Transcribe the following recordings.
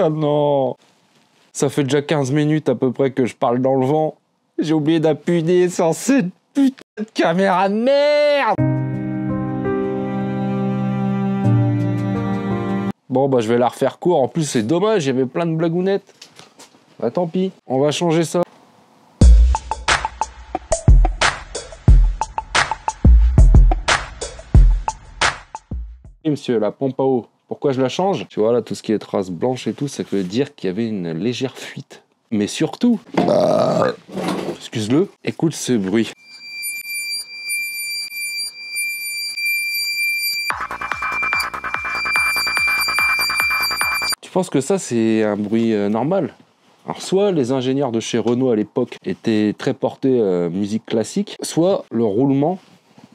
Ah non. Ça fait déjà 15 minutes à peu près que je parle dans le vent. J'ai oublié d'appuyer sur cette putain de caméra de merde. Bon bah je vais la refaire court. En plus c'est dommage, il y avait plein de blagounettes. Bah tant pis, on va changer ça. Monsieur, la pompe à eau, pourquoi je la change? Tu vois là, tout ce qui est traces blanches et tout, ça veut dire qu'il y avait une légère fuite. Mais surtout, excuse-le, écoute ce bruit. Tu penses que ça c'est un bruit normal? Alors soit les ingénieurs de chez Renault à l'époque étaient très portés musique classique, soit le roulement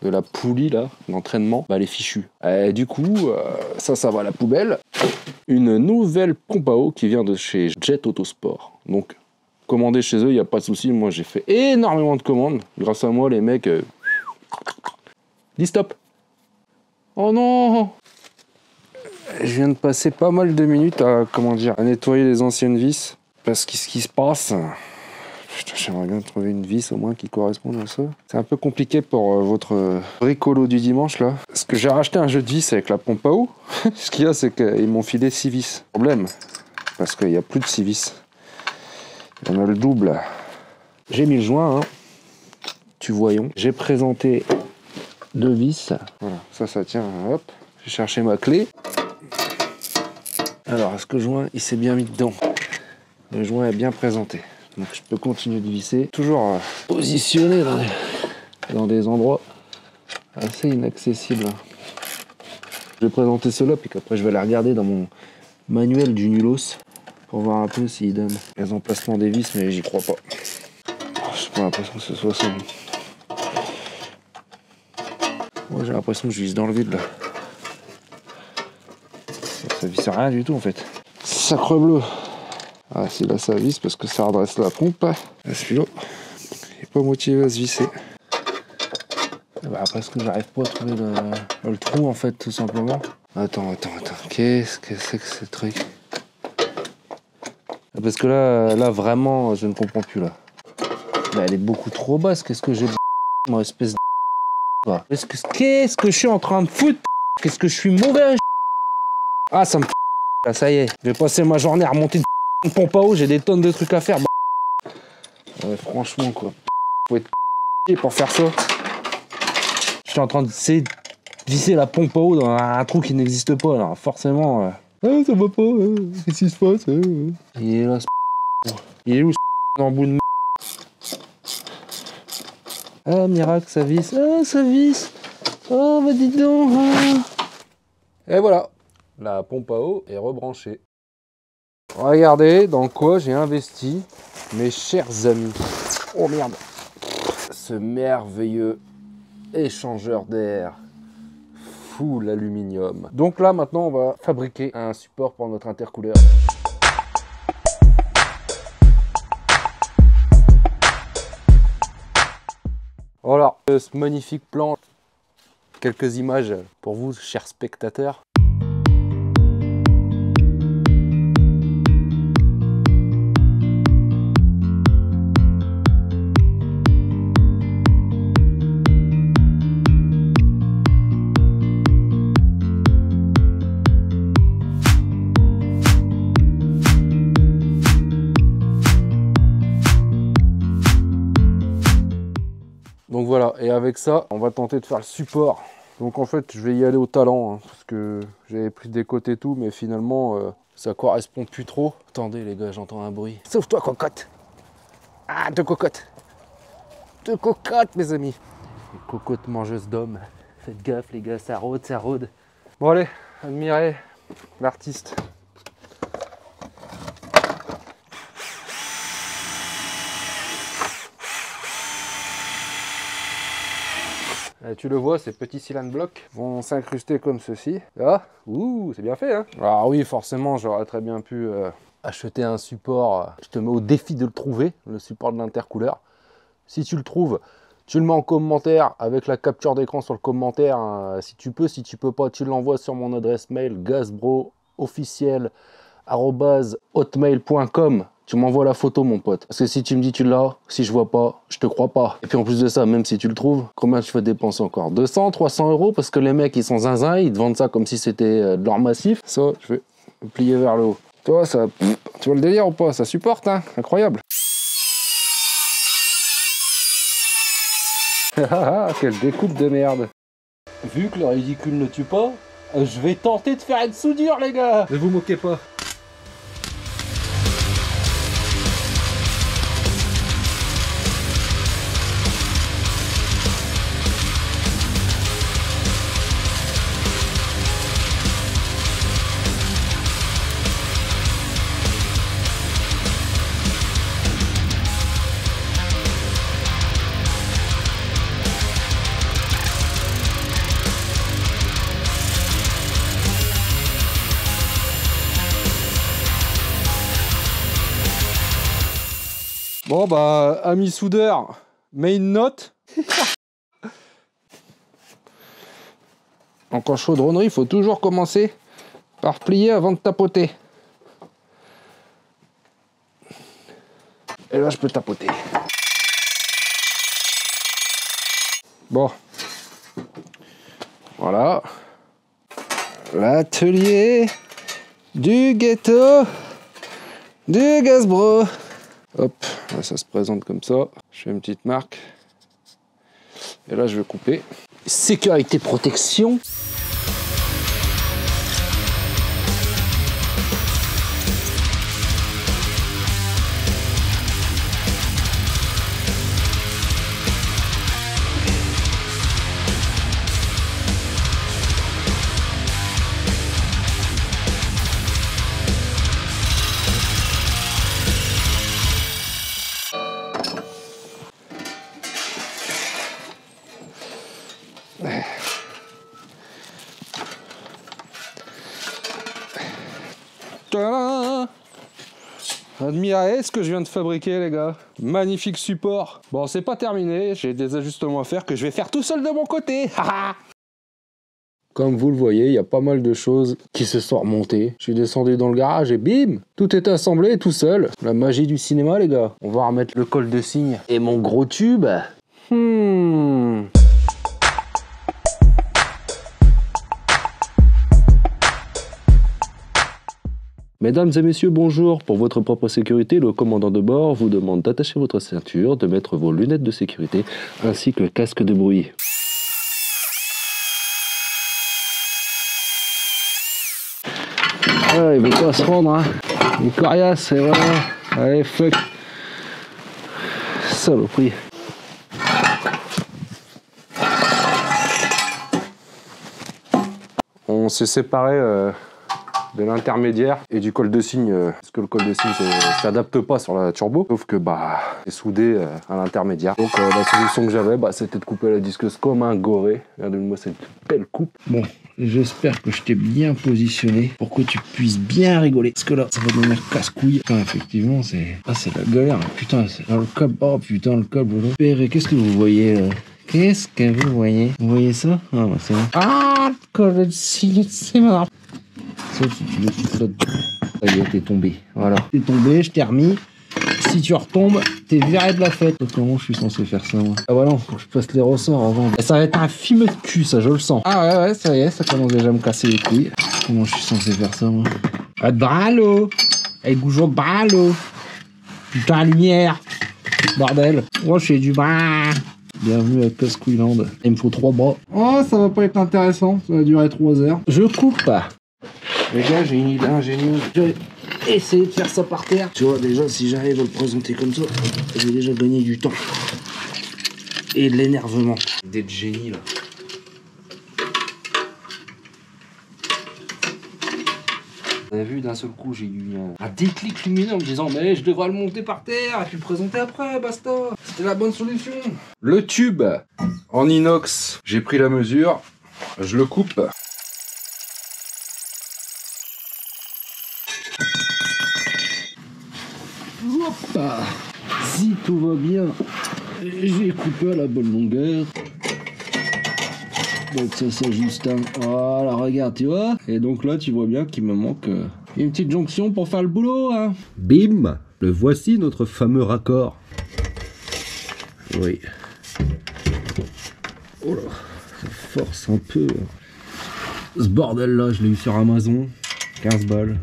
de la poulie là, l'entraînement, bah, elle est fichue. Et du coup, ça va à la poubelle. Une nouvelle pompe à eau qui vient de chez Jet Autosport. Donc, commandez chez eux, il n'y a pas de souci. Moi, j'ai fait énormément de commandes. Grâce à moi, les mecs... dis stop. Oh non! Je viens de passer pas mal de minutes à, à nettoyer les anciennes vis. Parce que ce qui se passe... Putain, j'aimerais bien trouver une vis au moins qui corresponde à ça. C'est un peu compliqué pour votre bricolo du dimanche là. Parce que j'ai racheté un jeu de vis avec la pompe à eau. Ce qu'il y a, c'est qu'ils m'ont filé 6 vis. Problème, parce qu'il n'y a plus de 6 vis. Il y en a le double. J'ai mis le joint, hein. Tu voyons. J'ai présenté 2 vis. Voilà, ça tient. Hop. J'ai cherché ma clé. Alors, est-ce que le joint, il s'est bien mis dedans? Le joint est bien présenté. Donc je peux continuer de visser, toujours positionné dans des endroits assez inaccessibles. Je vais présenter cela, puis qu'après je vais la regarder dans mon manuel du nulos pour voir un peu s'il donne les emplacements des vis, mais j'y crois pas. J'ai pas l'impression que ce soit ça. Moi j'ai l'impression que je vise dans le vide là. Ça visse rien du tout en fait. Sacre bleu. Ah, c'est là ça visse parce que ça redresse la pompe. Celui-là, il n'est pas motivé à se visser. Bah, parce que j'arrive pas à trouver le trou en fait, tout simplement. Attends. Qu'est-ce que c'est que ce truc? Parce que là vraiment, je ne comprends plus là. Bah, elle est beaucoup trop basse. Qu'est-ce que j'ai, moi, espèce de. Qu'est-ce que je suis en train de foutre? Qu'est-ce que je suis mauvais? Ah, ça me. Là, ça y est. Je vais passer ma journée à remonter une pompe à eau, j'ai des tonnes de trucs à faire. Ouais, franchement, quoi. Faut être pour faire ça. Je suis en train de visser la pompe à eau dans un trou qui n'existe pas. Alors, forcément. Ah, ça va pas. Qu'est-ce qui se passe? Il est là, il est où dans le bout de. Ah, miracle, ça visse. Ah, ça visse. Oh, bah dis donc. Et voilà. La pompe à eau est rebranchée. Regardez dans quoi j'ai investi, mes chers amis. Oh merde. Ce merveilleux échangeur d'air full aluminium. Donc là maintenant on va fabriquer un support pour notre intercouleur. Voilà ce magnifique plan. Quelques images pour vous, chers spectateurs. Donc voilà, et avec ça, on va tenter de faire le support. Donc en fait, je vais y aller au talent, hein, parce que j'avais pris des côtés tout, mais finalement, ça correspond plus trop. Attendez les gars, j'entends un bruit. Sauve-toi, cocotte! Ah, deux cocottes! Deux cocottes, mes amis! Les cocottes mangeuses d'hommes. Faites gaffe les gars, ça rôde, ça rôde. Bon allez, admirez l'artiste. Tu le vois, ces petits cylindres blocs vont s'incruster comme ceci. Ah, ouh, c'est bien fait, hein. Alors oui, forcément, j'aurais très bien pu acheter un support. Je te mets au défi de le trouver, le support de l'intercouleur. Si tu le trouves, tu le mets en commentaire avec la capture d'écran sur le commentaire. Hein. Si tu peux pas, tu l'envoies sur mon adresse mail gazbro.officiel@ @hotmail.com. Tu m'envoies la photo, mon pote. Parce que si tu me dis tu l'as, si je vois pas, je te crois pas. Et puis en plus de ça, même si tu le trouves, combien tu vas dépenser encore? 200, 300 euros? Parce que les mecs, ils sont zinzins, ils te vendent ça comme si c'était de l'or massif. Ça, je vais le plier vers le haut. Tu vois, ça, tu vois le délire ou pas? Ça supporte, hein? Incroyable. Quelle découpe de merde. Vu que le ridicule ne tue pas, je vais tenter de faire une soudure, les gars. Ne vous moquez pas. Bon bah, ami soudeur, mets une note. En chaudronnerie, il faut toujours commencer par plier avant de tapoter. Et là, je peux tapoter. Bon. Voilà. L'atelier du ghetto du Gazbro. Hop, là, ça se présente comme ça. Je fais une petite marque. Et là, je vais couper. Sécurité, protection. Admirez ce que je viens de fabriquer, les gars. Magnifique support. Bon, c'est pas terminé, j'ai des ajustements à faire que je vais faire tout seul de mon côté. Comme vous le voyez, il y a pas mal de choses qui se sont remontées. Je suis descendu dans le garage et bim, tout est assemblé tout seul. La magie du cinéma, les gars. On va remettre le col de cygne et mon gros tube. Mesdames et messieurs, bonjour. Pour votre propre sécurité, le commandant de bord vous demande d'attacher votre ceinture, de mettre vos lunettes de sécurité, ainsi que le casque de bruit. Ah, il veut pas se rendre, hein. Il est coriace, c'est vraiment... Allez, fuck. Saloperie. On s'est séparés de l'intermédiaire et du col de cygne, parce que le col de cygne s'adapte pas sur la turbo, sauf que bah c'est soudé à l'intermédiaire. Donc la solution que j'avais, bah, c'était de couper la disqueuse comme un goré. Regardez-moi cette belle coupe. Bon, j'espère que je t'ai bien positionné pour que tu puisses bien rigoler, parce que là ça va devenir casse-couille. Effectivement, c'est la galère. Putain, c'est dans le câble. Oh putain, le câble. Qu'est-ce que vous voyez? Qu'est-ce que vous voyez? Vous voyez ça? Ah bah c'est bon. Ah, le col de cygne, c'est mort. Sauf si tu le flottes. Ça y est, t'es tombé. Voilà. T'es tombé, je t'ai remis. Si tu retombes, t'es viré de la fête. Comment je suis censé faire ça, moi? Ah bah non, faut que je passe les ressorts avant. Et ça va être un film de cul, ça, je le sens. Ah ouais, ça y est, ça commence déjà à me casser les couilles. Comment je suis censé faire ça, moi? Ah, bralo! Et goujon bralo! Putain, la lumière! Bordel! Oh, je fais du bras! Bienvenue à Cascouilland. Il me faut 3 bras. Oh, ça va pas être intéressant. Ça va durer 3 heures. Je coupe. Les gars, j'ai une idée ingénieuse. Je vais essayer de faire ça par terre. Tu vois, déjà, si j'arrive à le présenter comme ça, j'ai déjà gagné du temps. Et de l'énervement. D'être génie, là. Vous avez vu, d'un seul coup, j'ai eu un déclic lumineux en me disant mais je devrais le monter par terre et puis le présenter après, basta. C'était la bonne solution. Le tube en inox, j'ai pris la mesure, je le coupe. Hop, si tout va bien, j'ai coupé à la bonne longueur. Donc ça s'ajuste. Voilà, regarde, tu vois. Et donc là, tu vois bien qu'il me manque Une petite jonction pour faire le boulot, hein. Bim! Le voici notre fameux raccord. Oui. Oh là, ça force un peu. Ce bordel là, je l'ai eu sur Amazon. 15 balles.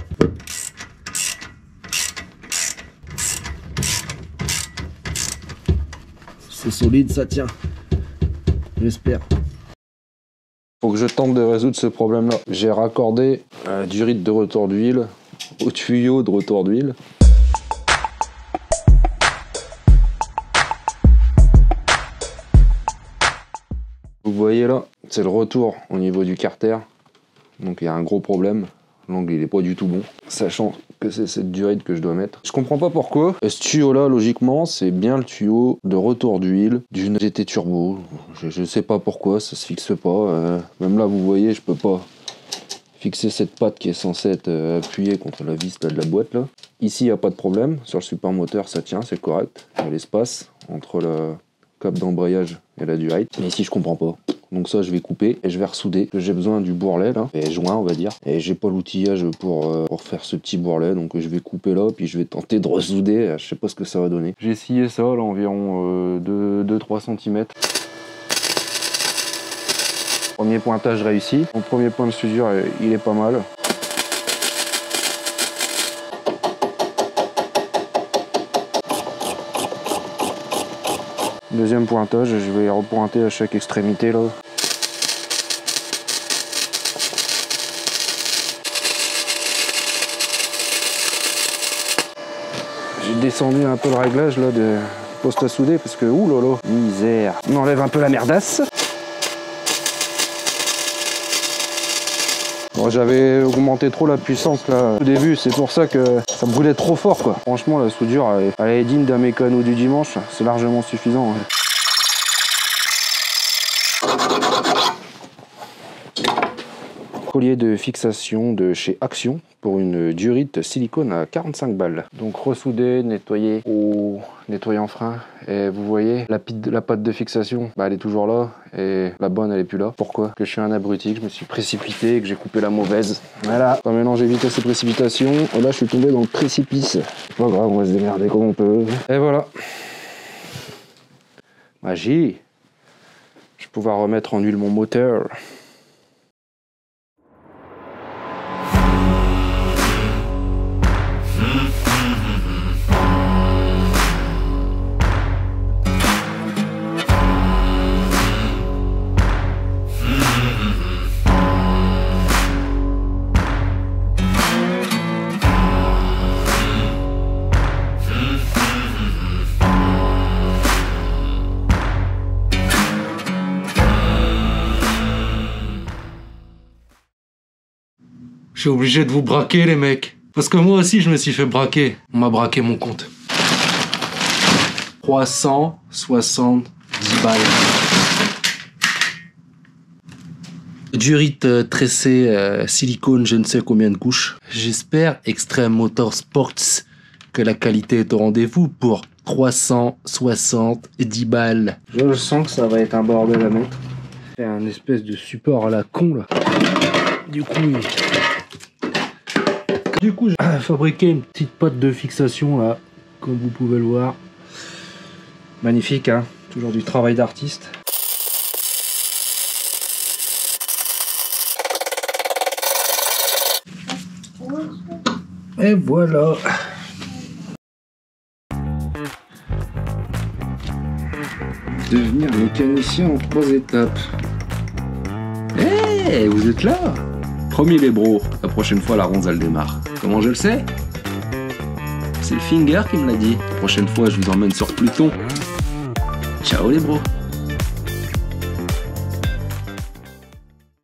C'est solide, ça tient. J'espère. Faut que je tente de résoudre ce problème là. J'ai raccordé un durite de retour d'huile au tuyau de retour d'huile. Vous voyez là, c'est le retour au niveau du carter. Donc il y a un gros problème. L'angle il est pas du tout bon. Sachant que c'est cette durite que je dois mettre. Je comprends pas pourquoi. Ce tuyau là, logiquement, c'est bien le tuyau de retour d'huile d'une GT Turbo. Je sais pas pourquoi, ça se fixe pas. Même là, vous voyez, je peux pas fixer cette patte qui est censée être appuyée contre la vis là, de la boîte là. Ici, il n'y a pas de problème. Sur le support moteur, ça tient, c'est correct. Il y a l'espace entre le câble d'embrayage et la durite. Mais ici, je comprends pas. Donc ça, je vais couper et je vais ressouder. J'ai besoin du bourrelet là, et joint on va dire. Et j'ai pas l'outillage pour faire ce petit bourrelet, donc je vais couper là, puis je vais tenter de ressouder. Je sais pas ce que ça va donner. J'ai scié ça là environ 2-3 cm. Premier pointage réussi. Mon premier point de soudure, il est pas mal. Deuxième pointage, je vais repointer à chaque extrémité là. J'ai descendu un peu le réglage là de poste à souder parce que oulala, misère. On enlève un peu la merdasse. Bon, j'avais augmenté trop la puissance là au début, c'est pour ça que ça brûlait trop fort quoi. Franchement la soudure elle est digne d'un mécano du dimanche, c'est largement suffisant. Ouais. Collier de fixation de chez Action pour une durite silicone à 45 balles. Donc ressouder, nettoyer au nettoyant frein. Et vous voyez, la patte de fixation, bah, elle est toujours là. Et la bonne, elle est plus là. Pourquoi? Que je suis un abruti, que je me suis précipité et que j'ai coupé la mauvaise. Voilà. Enfin, maintenant, j'ai évité ces précipitations. Et là, je suis tombé dans le précipice. Pas grave, on va se démerder comme on peut. Et voilà. Magie. Je vais pouvoir remettre en huile mon moteur. Je suis obligé de vous braquer les mecs. Parce que moi aussi je me suis fait braquer. On m'a braqué mon compte. 370 balles. Durite tressée silicone, je ne sais combien de couches. J'espère, Extreme Motorsports, que la qualité est au rendez-vous pour 370 balles. Je sens que ça va être un bordel à mettre. C'est un espèce de support à la con là. Du coup, j'ai fabriqué une petite patte de fixation là, comme vous pouvez le voir. Magnifique, hein, toujours du travail d'artiste. Et voilà. Devenir mécanicien en 3 étapes. Hey, vous êtes là? Promis les bros, la prochaine fois la ronde elle démarre. Comment je le sais? C'est le Finger qui me l'a dit. La prochaine fois je vous emmène sur Pluton. Ciao les bros.